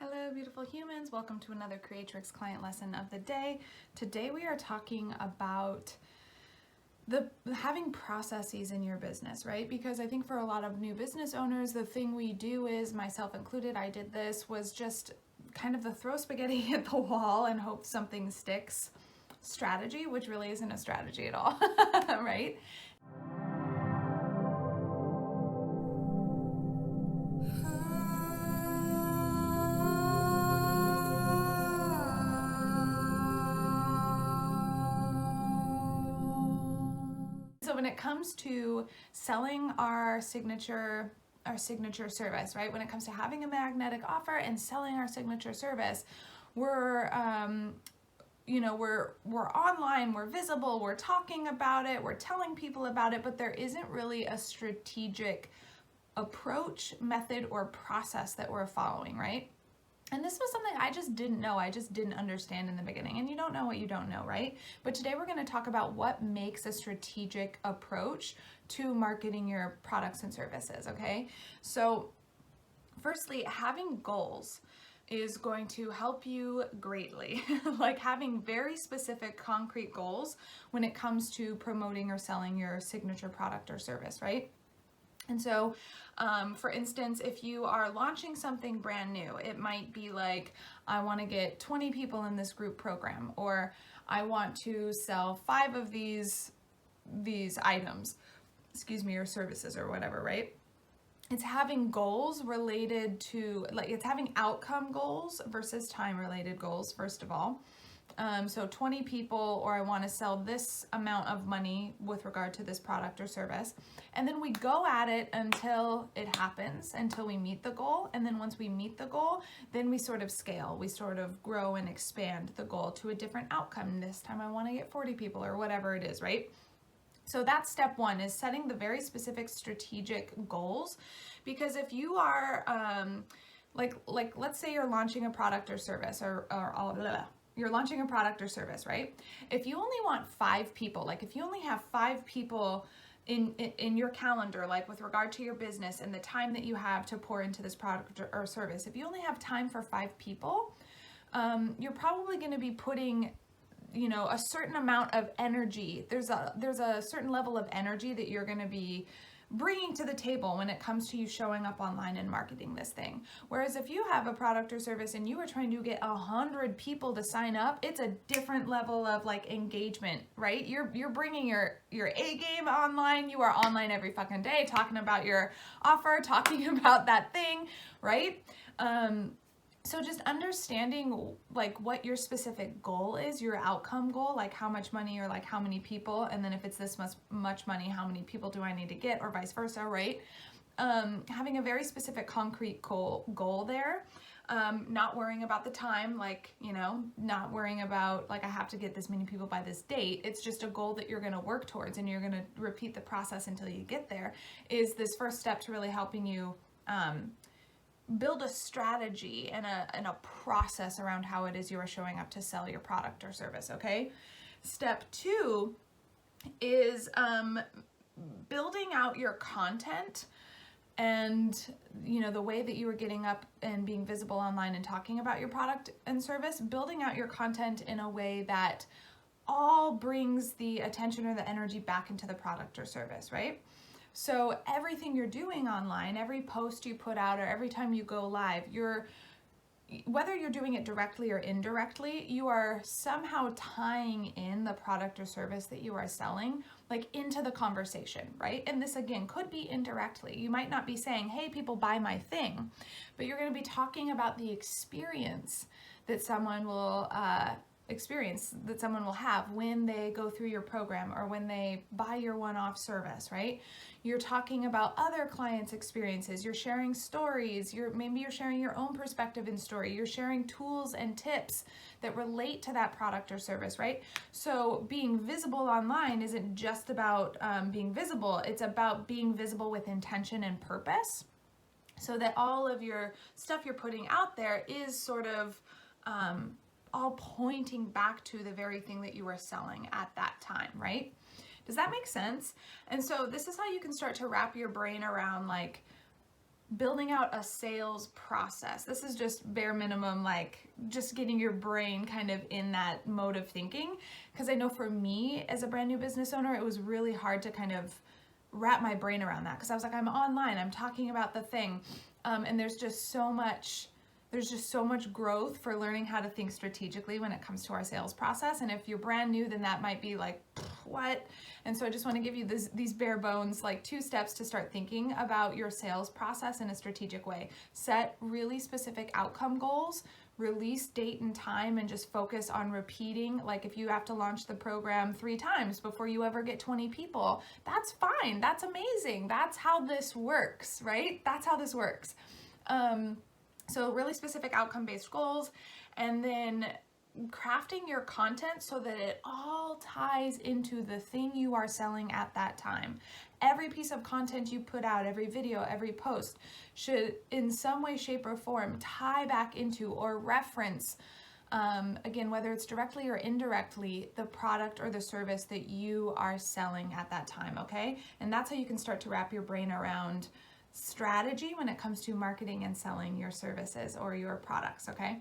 Hello, beautiful humans. Welcome to another Creatrix client lesson of the day. Today we are talking about having processes in your business, right? Because I think for a lot of new business owners, the thing we do is, myself included, I did this, was just kind of the throw spaghetti at the wall and hope something sticks strategy, which really isn't a strategy at all, right? So when it comes to selling our signature service, right? When it comes to having a magnetic offer and selling our signature service, we're online, we're visible, we're talking about it, we're telling people about it, but there isn't really a strategic approach, method, or process that we're following, right? And this was something I just didn't know. I just didn't understand in the beginning. And you don't know what you don't know, right? But today we're going to talk about what makes a strategic approach to marketing your products and services, okay? So firstly, having goals is going to help you greatly. Like having very specific, concrete goals when it comes to promoting or selling your signature product or service, right? And so, for instance, if you are launching something brand new, it might be like, I want to get 20 people in this group program, or I want to sell 5 of these items, or services or whatever, right? It's having goals related to, it's having outcome goals versus time related goals, first of all. So 20 people, or I want to sell this amount of money with regard to this product or service. And then we go at it until it happens, until we meet the goal. And then once we meet the goal, then we sort of scale, we sort of grow and expand the goal to a different outcome. This time I want to get 40 people or whatever it is, right? So that's step one, is setting the very specific strategic goals. Because if you are, let's say you're launching a product or service you're launching a product or service, right? If you only want 5 people, like if you only have 5 people in your calendar, like with regard to your business and the time that you have to pour into this product or service, if you only have time for 5 people, you're probably going to be putting, a certain amount of energy. There's a certain level of energy that you're going to be bringing to the table when it comes to you showing up online and marketing this thing. Whereas if you have a product or service and you are trying to get 100 people to sign up, it's a different level of engagement, right? You're bringing your A game online. You are online every fucking day talking about your offer, talking about that thing, right? So just understanding what your specific goal is, your outcome goal, like how much money or how many people, and then if it's this much money, how many people do I need to get, or vice versa, right? Having a very specific concrete goal there. Not worrying about the time, not worrying about I have to get this many people by this date. It's just a goal that you're going to work towards, and you're going to repeat the process until you get there. Is this first step to really helping you build a strategy and a process around how it is you are showing up to sell your product or service, okay? Step 2 is building out your content and, the way that you are getting up and being visible online and talking about your product and service, building out your content in a way that all brings the attention or the energy back into the product or service, right? So everything you're doing online, every post you put out, or every time you go live, whether you're doing it directly or indirectly, you are somehow tying in the product or service that you are selling, into the conversation, right? And this again could be indirectly. You might not be saying, hey, people, buy my thing, but you're going to be talking about the experience that someone will have when they go through your program or when they buy your one-off service, right? You're talking about other clients' experiences. You're sharing stories. Maybe you're sharing your own perspective and story. You're sharing tools and tips that relate to that product or service, right? So being visible online isn't just about being visible. It's about being visible with intention and purpose, so that all of your stuff you're putting out there is sort of all pointing back to the very thing that you are selling at that time, right? Does that make sense? And so this is how you can start to wrap your brain around building out a sales process. This is just bare minimum, like just getting your brain kind of in that mode of thinking. Because I know for me as a brand new business owner, it was really hard to kind of wrap my brain around that, because I was like, I'm online, I'm talking about the thing, and there's just so much growth for learning how to think strategically when it comes to our sales process. And if you're brand new, then that might be like, what? And so I just want to give you these bare bones, like 2 steps to start thinking about your sales process in a strategic way. Set really specific outcome goals, release date and time, and just focus on repeating. Like if you have to launch the program 3 times before you ever get 20 people, that's fine. That's amazing. That's how this works, right? That's how this works. So really specific outcome-based goals, and then crafting your content so that it all ties into the thing you are selling at that time. Every piece of content you put out, every video, every post should in some way, shape, or form tie back into or reference, again, whether it's directly or indirectly, the product or the service that you are selling at that time, okay? And that's how you can start to wrap your brain around strategy when it comes to marketing and selling your services or your products, okay?